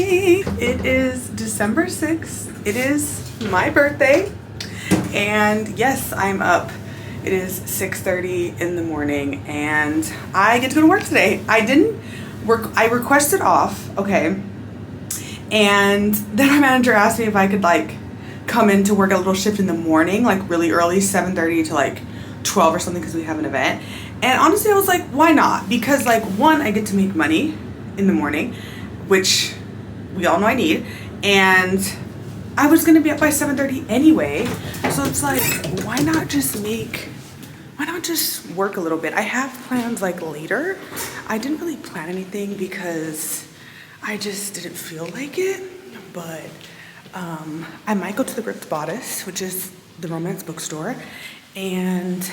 It is December 6th. It is my birthday. And yes, I'm up. It is 6:30 in the morning and I get to go to work today. I requested off, okay. And then my manager asked me if I could like come in to work a little shift in the morning, like really early, 7:30 to like 12 or something because we have an event. And honestly, I was like, why not? Because like one, I get to make money in the morning, which we all know I need. And I was gonna be up by 7:30 anyway. So it's like, why not just work a little bit? I have plans like later. I didn't really plan anything because I just didn't feel like it. But I might go to the Ripped Bodice, which is the romance bookstore. And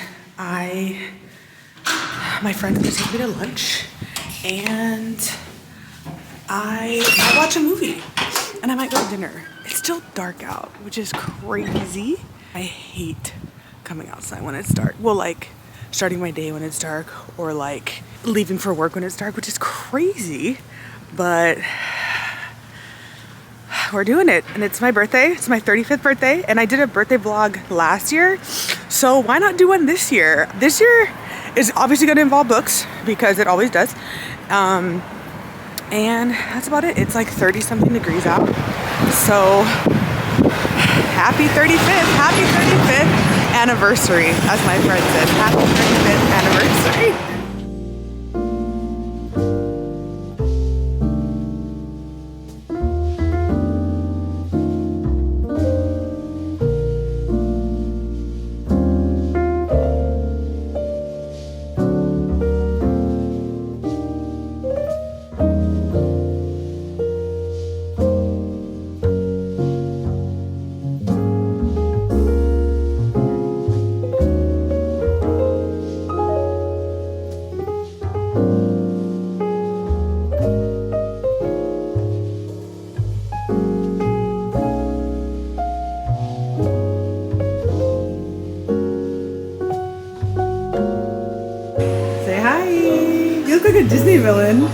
my friend's gonna take me to lunch. And I watch a movie. And I might go to dinner. It's still dark out, which is crazy. I hate coming outside when it's dark. Well, like starting my day when it's dark or like leaving for work when it's dark, which is crazy. But we're doing it. And it's my birthday. It's my 35th birthday. And I did a birthday vlog last year. So why not do one this year? This year is obviously going to involve books because it always does. And that's about it. It's like 30 something degrees out. So happy 35th anniversary, as my friend said. Happy 35th anniversary. Like a Disney villain.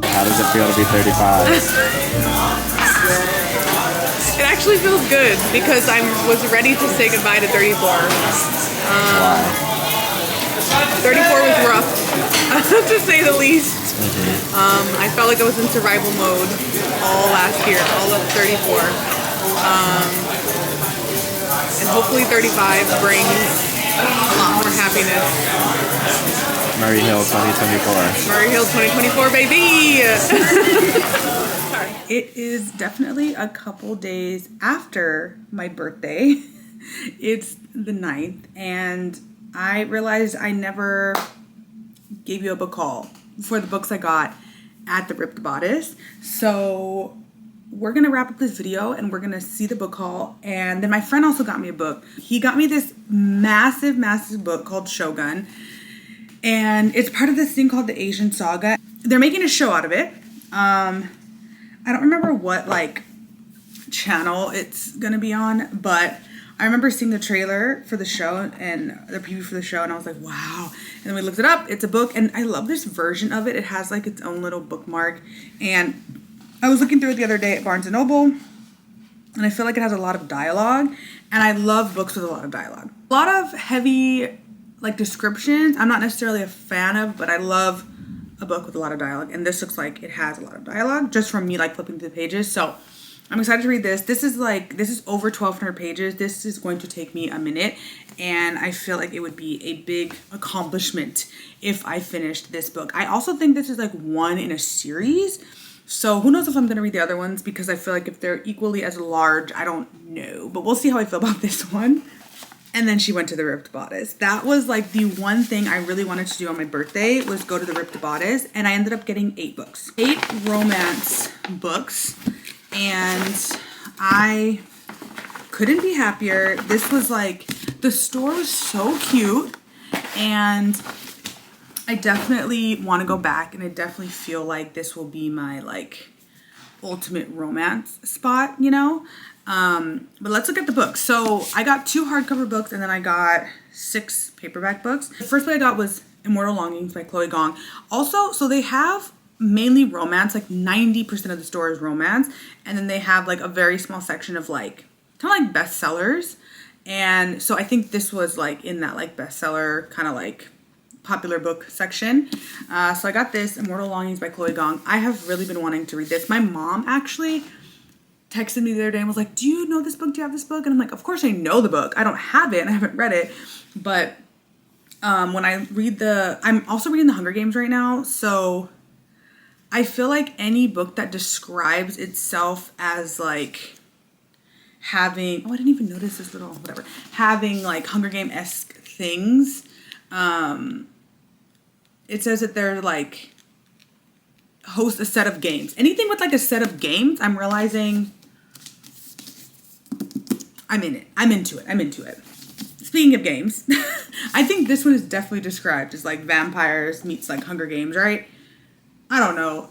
How does it feel to be 35? It actually feels good because I was ready to say goodbye to 34. Why? 34 was rough, to say the least. I felt like I was in survival mode all last year, all of 34. And hopefully 35 brings a lot more happiness. Murray Hill 2024. Murray Hill 2024, baby! It is definitely a couple days after my birthday. It's the 9th, and I realized I never gave you a book haul for the books I got at the Ripped Bodice. So we're gonna wrap up this video and we're gonna see the book haul. And then my friend also got me a book. He got me this massive, massive book called Shogun. And it's part of this thing called the Asian Saga. They're making a show out of it. I don't remember what like channel it's gonna be on, but I remember seeing the trailer for the show and the preview for the show, and I was like, wow. And then we looked it up. It's a book, and I love this version of it. It has like its own little bookmark. And I was looking through it the other day at Barnes & Noble, and I feel like it has a lot of dialogue. And I love books with a lot of dialogue. A lot of heavy like descriptions I'm not necessarily a fan of, but I love a book with a lot of dialogue. And this looks like it has a lot of dialogue just from me like flipping through the pages. So I'm excited to read this. This is over 1,200 pages. This is going to take me a minute, and I feel like it would be a big accomplishment if I finished this book. I also think this is like one in a series, so who knows if I'm gonna read the other ones, because I feel like if they're equally as large, I don't know, but we'll see how I feel about this one. And then she went to the Ripped Bodice. That was like the one thing I really wanted to do on my birthday, was go to the Ripped Bodice, and I ended up getting 8 books. 8 romance books. And I couldn't be happier. This was like, the store was so cute, and I definitely want to go back, and I definitely feel like this will be my like ultimate romance spot, you know? But let's look at the books. So I got 2 hardcover books and then I got 6 paperback books. The first book I got was Immortal Longings by Chloe Gong. Also, so they have mainly romance, like 90% of the store is romance. And then they have like a very small section of like, kind of like bestsellers. And so I think this was like in that like bestseller kind of like popular book section. So I got this, Immortal Longings by Chloe Gong. I have really been wanting to read this. My mom actually texted me the other day and was like, do you know this book? Do you have this book? And I'm like, of course I know the book. I don't have it and I haven't read it. But when I read I'm also reading The Hunger Games right now. So I feel like any book that describes itself as like having, oh, I didn't even notice this little, whatever, having like Hunger Game-esque things. It says that they're like host a set of games. Anything with like a set of games, I'm realizing I'm in it. I'm into it. Speaking of games, I think this one is definitely described as like vampires meets like Hunger Games, right? I don't know.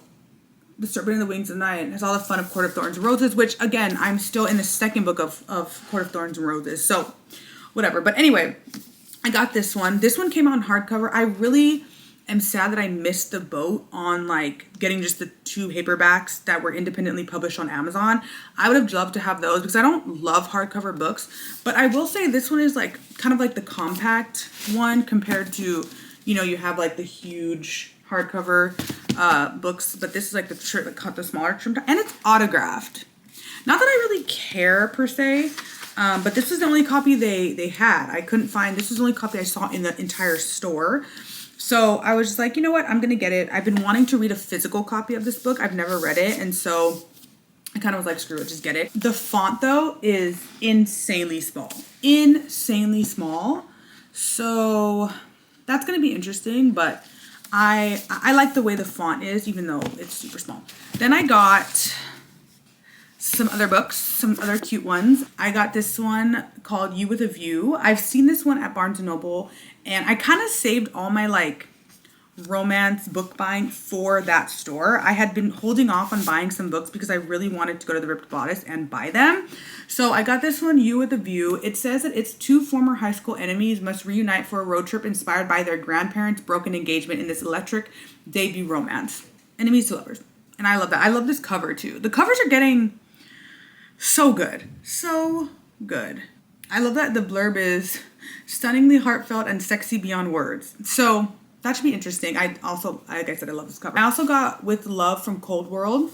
The Serpent and the Wings of Night has all the fun of Court of Thorns and Roses, which again, I'm still in the second book of Court of Thorns and Roses. So whatever. But anyway, I got this one. This one came out in hardcover. I really am sad that I missed the boat on like getting just the 2 paperbacks that were independently published on Amazon. I would have loved to have those because I don't love hardcover books, but I will say this one is like kind of like the compact one compared to, you know, you have like the huge hardcover books, but this is like the smaller trim, and it's autographed. Not that I really care per se, but this was the only copy they had. I couldn't find, this was the only copy I saw in the entire store. So I was just like, you know what, I'm gonna get it. I've been wanting to read a physical copy of this book. I've never read it, and so I kind of was like, screw it, just get it. The font though is insanely small. Insanely small. So that's gonna be interesting, but I like the way the font is, even though it's super small. Then I got some other books, some other cute ones. I got this one called You With a View. I've seen this one at Barnes & Noble, and I kind of saved all my like romance book buying for that store. I had been holding off on buying some books because I really wanted to go to the Ripped Bodice and buy them. So I got this one, You With a View. It says that it's 2 former high school enemies must reunite for a road trip inspired by their grandparents' broken engagement in this electric debut romance. Enemies to lovers. And I love that. I love this cover too. The covers are getting so good. So good. I love that the blurb is stunningly heartfelt and sexy beyond words. So that should be interesting. I also, like I said, I love this cover. I also got With Love from Cold World.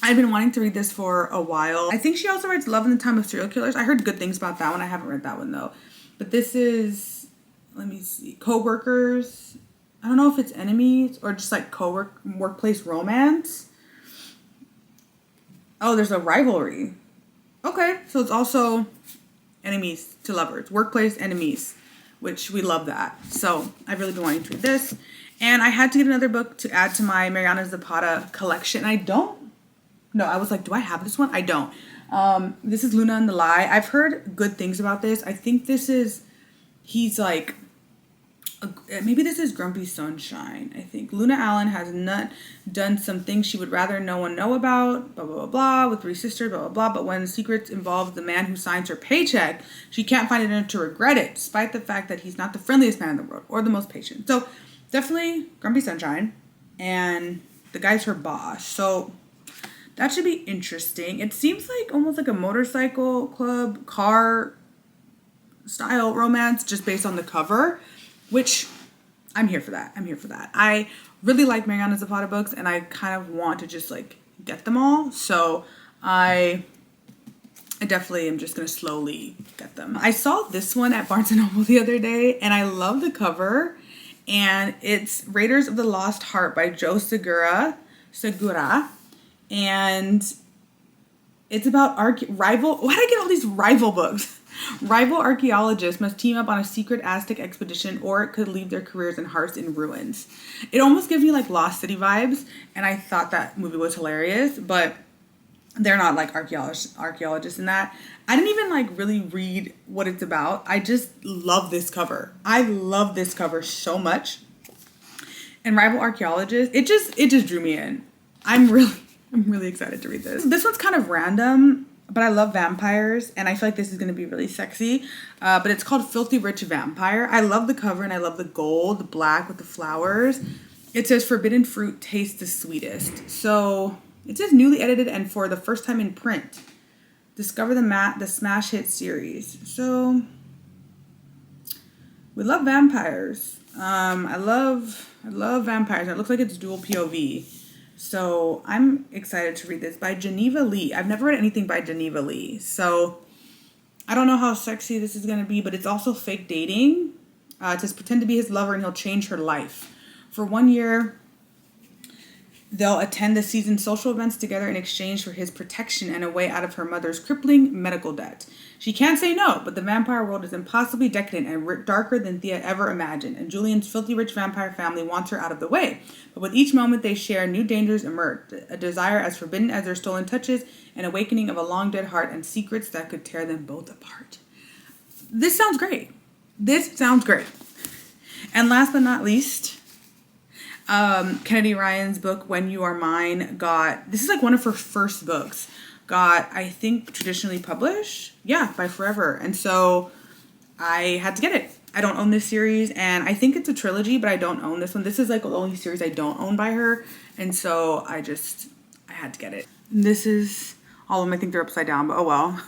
I've been wanting to read this for a while. I think she also writes Love in the Time of Serial Killers. I heard good things about that one. I haven't read that one though. But this is, let me see, co-workers. I don't know if it's enemies or just like workplace romance. Oh, there's a rivalry. Okay, so it's also enemies to lovers, workplace enemies, which we love that. So I've really been wanting to read this. And I had to get another book to add to my Mariana Zapata collection. I was like, do I have this one? I don't. This is Luna and the Lie. I've heard good things about this. I think he's like, maybe this is Grumpy Sunshine. I think Luna Allen has not done some things she would rather no one know about, blah, blah, blah, blah, with 3 sisters, blah, blah, blah. But when secrets involve the man who signs her paycheck, she can't find it in her to regret it, despite the fact that he's not the friendliest man in the world or the most patient. So definitely Grumpy Sunshine, and the guy's her boss. So that should be interesting. It seems like almost like a motorcycle club, car style romance just based on the cover, which I'm here for that. I really like Mariana Zapata books, and I kind of want to just like get them all. So I definitely am just going to slowly get them. I saw this one at Barnes & Noble the other day, and I love the cover. And it's Raiders of the Lost Heart by Joe Segura. And it's about rival. Why did I get all these rival books? Rival archaeologists must team up on a secret Aztec expedition, or it could leave their careers and hearts in ruins. It almost gives me like Lost City vibes, and I thought that movie was hilarious, but they're not like archaeologists in that. I didn't even like really read what it's about. I just love this cover. I love this cover so much. And Rival Archaeologists, it just drew me in. I'm I'm really excited to read this. This one's kind of random, but I love vampires, and I feel like this is going to be really sexy. But it's called Filthy Rich Vampire. I love the cover, and I love the gold, the black with the flowers. It says forbidden fruit tastes the sweetest. So it says newly edited and for the first time in print. Discover the smash hit series. So we love vampires. I love vampires. It looks like it's dual POV. So I'm excited to read this by Geneva Lee. I've never read anything by Geneva Lee. So I don't know how sexy this is going to be, but it's also fake dating. It says pretend to be his lover and he'll change her life. For 1 year, they'll attend the season's social events together in exchange for his protection and a way out of her mother's crippling medical debt. She can't say no, but the vampire world is impossibly decadent and darker than Thea ever imagined, and Julian's filthy rich vampire family wants her out of the way. But with each moment they share, new dangers emerge, a desire as forbidden as their stolen touches, an awakening of a long-dead heart, and secrets that could tear them both apart. This sounds great. This sounds great. And last but not least, Kennedy Ryan's book, When You Are Mine, this is like one of her first books, I think, traditionally published, by Forever. And so I had to get it. I don't own this series, and I think it's a trilogy, but I don't own this one. This is like the only series I don't own by her, and so I had to get it. And this is all of them. I think they're upside down, but oh well.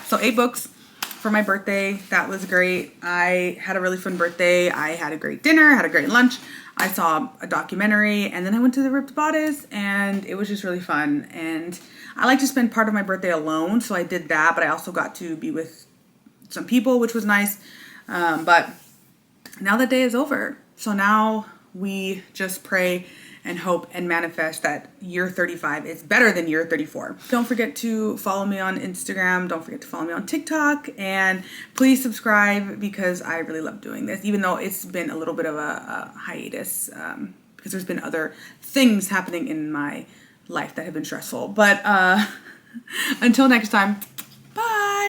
So 8 books for my birthday. That was great. I had a really fun birthday. I had a great dinner, had a great lunch. I saw a documentary, and then I went to the Ripped Bodice, and it was just really fun. And I like to spend part of my birthday alone, so I did that, but I also got to be with some people, which was nice. But now the day is over. So now we just pray and hope and manifest that year 35 is better than year 34. Don't forget to follow me on Instagram. Don't forget to follow me on TikTok. And please subscribe, because I really love doing this, even though it's been a little bit of a hiatus, because there's been other things happening in my life that have been stressful. But until next time, bye.